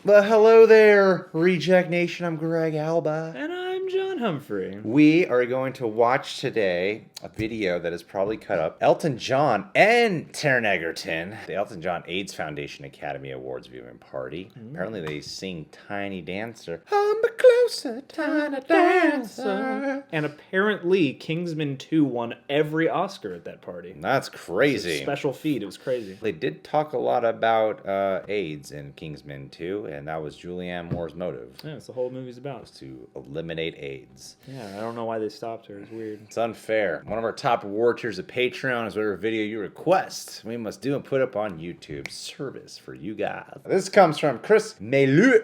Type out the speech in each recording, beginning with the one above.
But hello there, Reject Nation. I'm Greg Alba. And I'm John Humphrey. We are going to watch today a video that is probably cut up. Elton John and Taron Egerton. The Elton John AIDS Foundation Academy Awards viewing party. Apparently they sing Tiny Dancer. I'm a closer, tiny dancer. And apparently Kingsman 2 won every Oscar at that party. That's crazy. Special feed. It was crazy. They did talk a lot about AIDS in Kingsman 2, and that was Julianne Moore's motive. Yeah, that's the whole movie's about. To eliminate AIDS. Yeah, I don't know why they stopped her. It's weird. It's unfair. One of our top reward tiers of Patreon is whatever video you request we must do and put up on YouTube. Service for you guys. This comes from Chris Melu,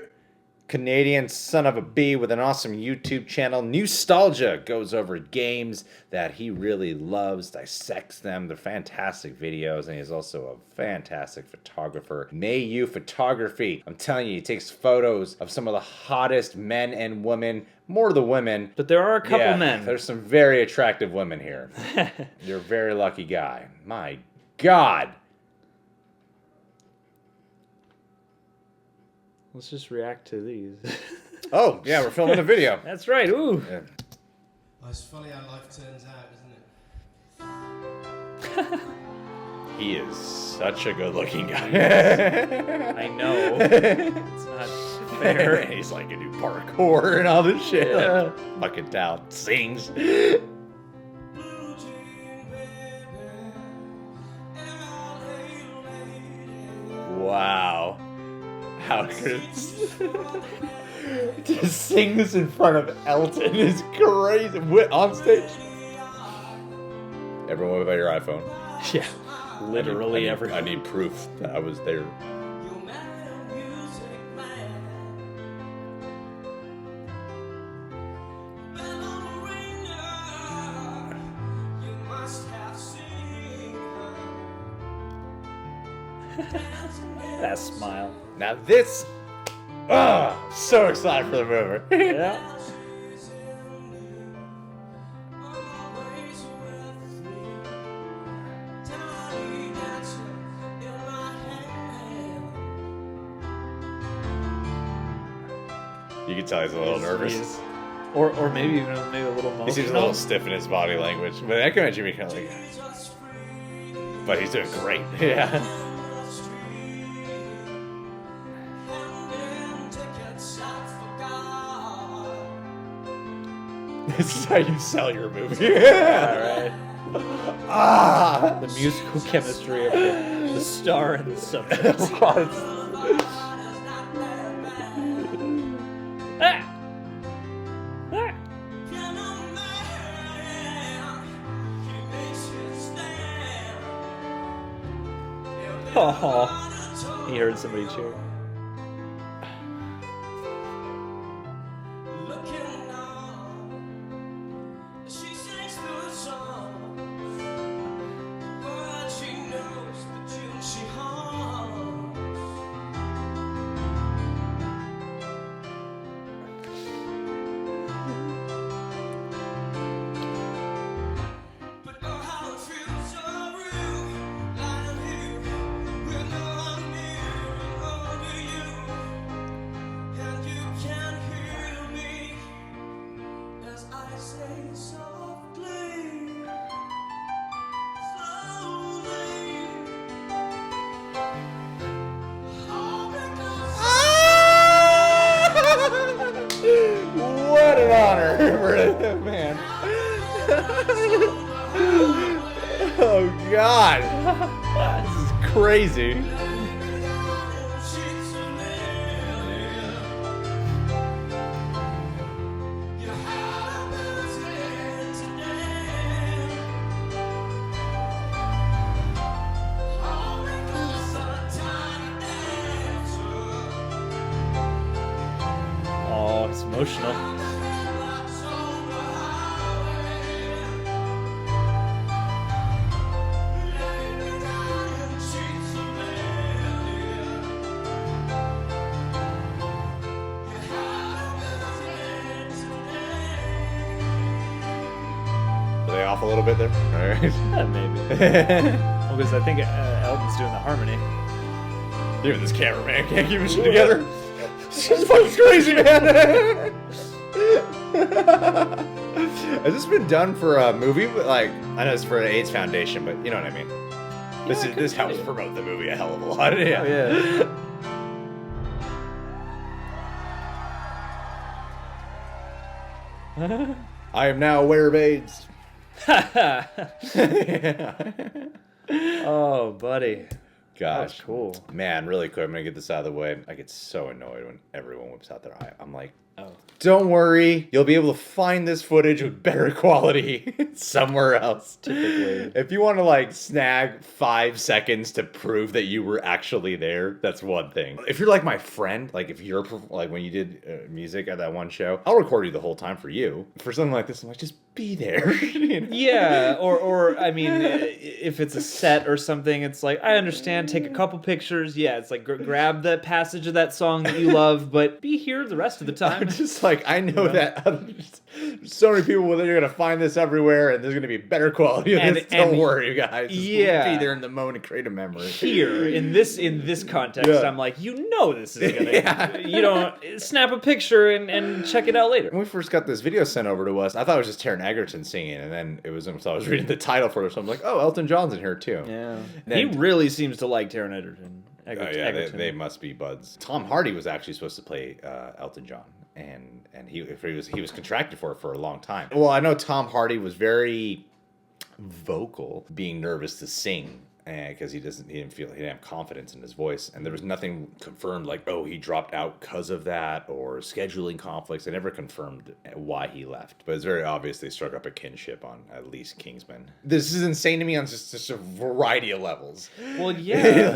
Canadian son of a bee with an awesome YouTube channel. Nostalgia goes over games that he really loves, dissects them. They're fantastic videos, and he's also a fantastic photographer. Mayu Photography. I'm telling you, he takes photos of some of the hottest men and women. More the women. But there are a couple men. There's some very attractive women here. You're a very lucky guy. My God. Let's just react to these. Oh, yeah, we're filming a video. That's right. Ooh. Yeah. Well, it's funny how life turns out, isn't it? He is such a good-looking guy. I know. It's not fair. He's like a new parkour and all this shit. Yeah. Fucking down, sings. Wow. How could to sing this in front of Elton is crazy. On stage. Everyone without your iPhone. Yeah. Literally I need proof that I was there. That smile. Now this, so excited for the movie. Yeah. You can tell he's a little nervous. Or maybe even a little emotional. He seems a little stiff in his body language, but I can imagine me kind of like. But he's doing great. Yeah. This is how you sell your movie. Yeah, right. Ah! The musical chemistry of the star and the subject. Ah! Ah! Oh, he heard somebody cheer. What an honor for man. Oh God. This is crazy. Oh, it's emotional. Are they off a little bit there? All right. Maybe. Well, because I think Elton's doing the harmony. Even this cameraman can't keep it shit together. She's fucking crazy, man. Has this been done for a movie? Like, I know it's for an AIDS foundation, but you know what I mean. This helps promote the movie a hell of a lot. Yeah. Oh, yeah. I am now aware of AIDS. Oh, buddy. Gosh, That's cool. Man, really quick, I'm gonna get this out of the way. I get so annoyed when everyone whips out their eye. I'm like, Oh. don't worry, you'll be able to find this footage with better quality somewhere else. Typically. If you want to like snag 5 seconds to prove that you were actually there, that's one thing. If you're like my friend, like if you're like when you did music at that one show, I'll record you the whole time for you. For something like this, I'm like, just be there. You know? Yeah, or I mean, if it's a set or something, it's like, I understand, take a couple pictures. Yeah, it's like grab that passage of that song that you love, but be here the rest of the time. I'm just like, I know that so many people that you're gonna find this everywhere, and there's gonna be better quality of this. Don't worry, you guys. Just be there in the moment and create a memory. Here in this context, Yeah. I'm like, you know, this is gonna. You don't snap a picture and check it out later. When we first got this video sent over to us, I thought it was just Taron Egerton singing, and then it was until I was reading the title for it, so I'm like, oh, Elton John's in here too. Yeah, Then- he really seems to like Taron Egerton. Oh yeah, they must be buds. Tom Hardy was actually supposed to play Elton John, and he was contracted for it for a long time. Well, I know Tom Hardy was very vocal, being nervous to sing. Because he didn't have confidence in his voice, and there was nothing confirmed like, oh, he dropped out because of that or scheduling conflicts. They never confirmed why he left, but it's very obvious they struck up a kinship on at least Kingsman. This is insane to me on just a variety of levels. Well, yeah,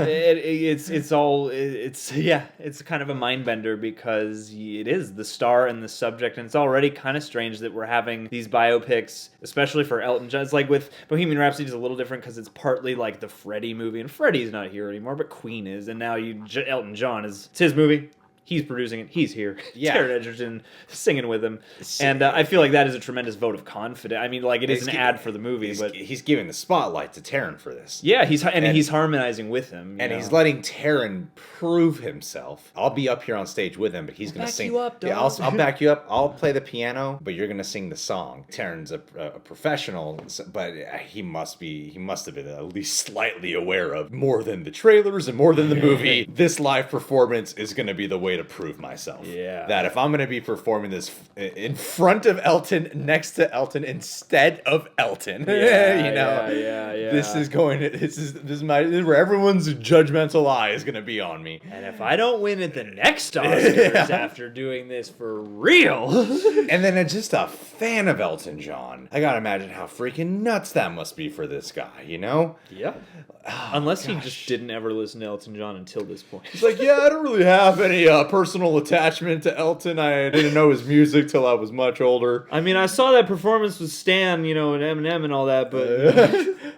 it's kind of a mind bender because it is the star and the subject, and it's already kind of strange that we're having these biopics, especially for Elton John. It's like with Bohemian Rhapsody is a little different because it's partly like the Freddie movie, and Freddie's not here anymore, but Queen is, and now Elton John it's his movie. He's producing it. He's here. Yeah. Taron Egerton singing with him. And I feel like that is a tremendous vote of confidence. I mean, like, it is an ad for the movie, but... He's giving the spotlight to Taron for this. Yeah, he's harmonizing with him. And he's letting Taron prove himself. I'll be up here on stage with him, but he's going to sing. You up, dog. Yeah, I'll back you up. I'll play the piano, but you're going to sing the song. Taron's a professional, but he must have been at least slightly aware of more than the trailers and more than the movie. This live performance is going to be the way to prove myself. Yeah. That if I'm going to be performing this in front of Elton, next to Elton, instead of Elton, Yeah. this is where everyone's judgmental eye is going to be on me. And if I don't win at the next Oscars after doing this for real... And then just a fan of Elton John. I gotta imagine how freaking nuts that must be for this guy, you know? Yeah. Unless he just didn't ever listen to Elton John until this point. He's like, yeah, I don't really have any personal attachment to Elton. I didn't know his music till I was much older. I mean, I saw that performance with Stan, and Eminem and all that, but...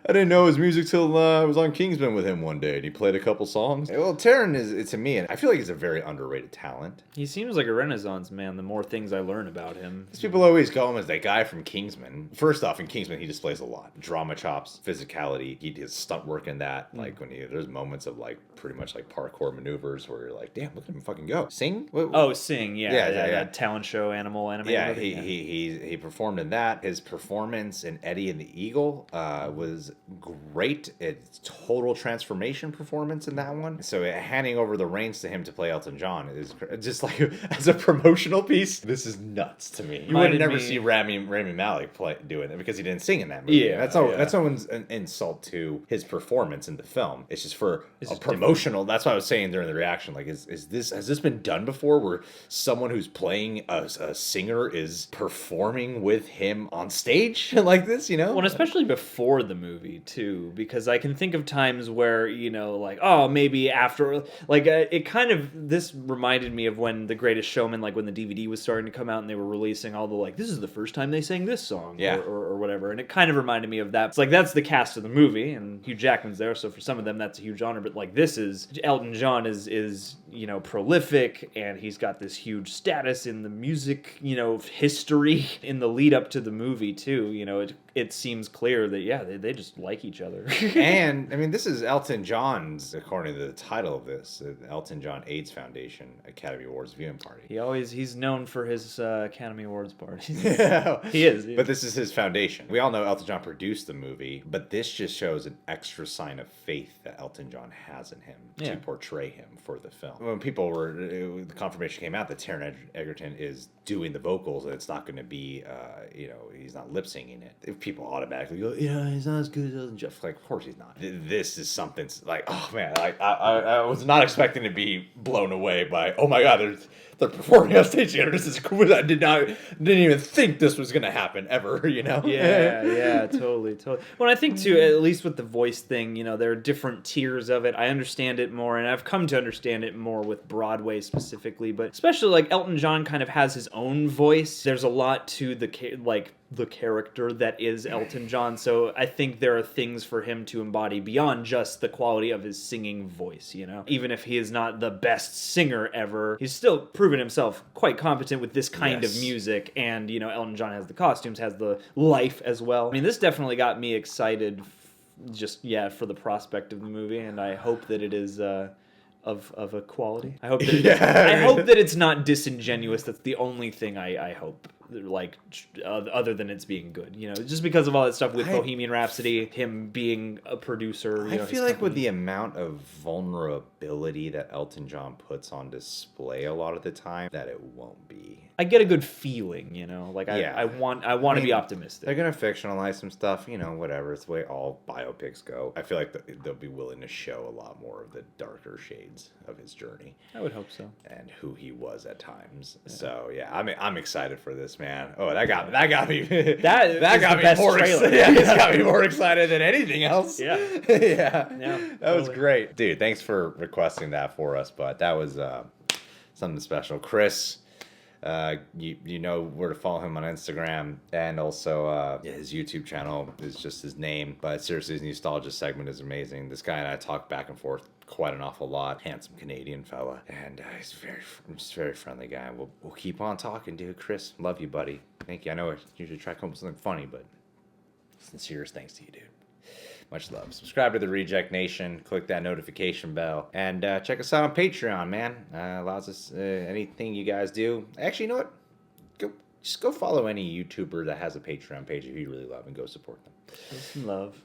I didn't know his music till I was on Kingsman with him one day, and he played a couple songs. Well, Taron is, to me, and I feel like he's a very underrated talent. He seems like a renaissance man the more things I learn about him. These people always call him as that guy from Kingsman. First off, in Kingsman, he displays a lot. Drama chops, physicality. He does stunt work in that. Like, there's moments of, like, pretty much, like, parkour maneuvers where you're like, damn, look at him fucking go. Sing? Sing, yeah. That talent show animal animated. Yeah, movie. he performed in that. His performance in Eddie and the Eagle was great. It's total transformation performance in that one. So handing over the reins to him to play Elton John is just like, as a promotional piece, this is nuts to me. You would never see Rami Malek doing it because he didn't sing in that movie. Yeah, that's no one's an insult to his performance in the film. It's just for a promotional. That's what I was saying during the reaction. Like, has this been done before, where someone who's playing a singer is performing with him on stage like this? You know, well, and especially before the movie too, because I can think of times where like, oh, maybe after, like, this reminded me of when The Greatest Showman, like when the DVD was starting to come out and they were releasing all the, like, this is the first time they sang this song, or whatever, and it kind of reminded me of that. It's like, that's the cast of the movie, and Hugh Jackman's there, so for some of them that's a huge honor, but like, this is Elton John is prolific, and he's got this huge status in the music history in the lead up to the movie too. it seems clear that, yeah, they just like each other. And I mean, this is Elton John's, according to the title of this, Elton John AIDS Foundation Academy Awards viewing party. He's known for his Academy Awards parties. Yeah. He is. But this is his foundation. We all know Elton John produced the movie, but this just shows an extra sign of faith that Elton John has in him to portray him for the film. When the confirmation came out that Taron Egerton is doing the vocals, and it's not going to be, he's not lip singing it. If people automatically go, he's not as good as Elton John. Like, of course he's not. This is something like, oh man, like I was not expecting to be blown away by, oh my God, they're performing on stage together. This is cool. I didn't even think this was gonna happen ever. Yeah, totally. Well, I think too, at least with the voice thing, there are different tiers of it. I understand it more, and I've come to understand it more with Broadway specifically, but especially like Elton John kind of has his own voice. There's a lot to the character that is Elton John, so I think there are things for him to embody beyond just the quality of his singing voice, Even if he is not the best singer ever, he's still proven himself quite competent with this kind of music, and, Elton John has the costumes, has the life as well. I mean, this definitely got me excited for the prospect of the movie, and I hope that it is of a quality. I hope that I hope that it's not disingenuous. That's the only thing I hope. Other than it's being good, just because of all that stuff with Bohemian Rhapsody, him being a producer. I feel like with the amount of vulnerability that Elton John puts on display a lot of the time, that it won't be. I get a good feeling, I want to be optimistic. They're gonna fictionalize some stuff, whatever. It's the way all biopics go. I feel like they'll be willing to show a lot more of the darker shades of his journey. I would hope so. And who he was at times. Yeah. So yeah, I'm excited for this, man. Oh, that got me. that got me more excited. Yeah, it's got me more excited than anything else. Yeah. That was great, dude. Thanks for requesting that for us. But that was something special, Chris. You know where to follow him on Instagram, and also his YouTube channel is just his name. But seriously, his nostalgia segment is amazing. This guy and I talk back and forth quite an awful lot. Handsome Canadian fella, and he's a very friendly guy. We'll keep on talking, dude. Chris, love you, buddy. Thank you. I know I usually try to come up with something funny, but sincerest thanks to you, dude. Much love. Subscribe to the Reject Nation. Click that notification bell. And check us out on Patreon, man. Allows us anything you guys do. Actually, you know what? Just go follow any YouTuber that has a Patreon page if you really love, and go support them. Show some love.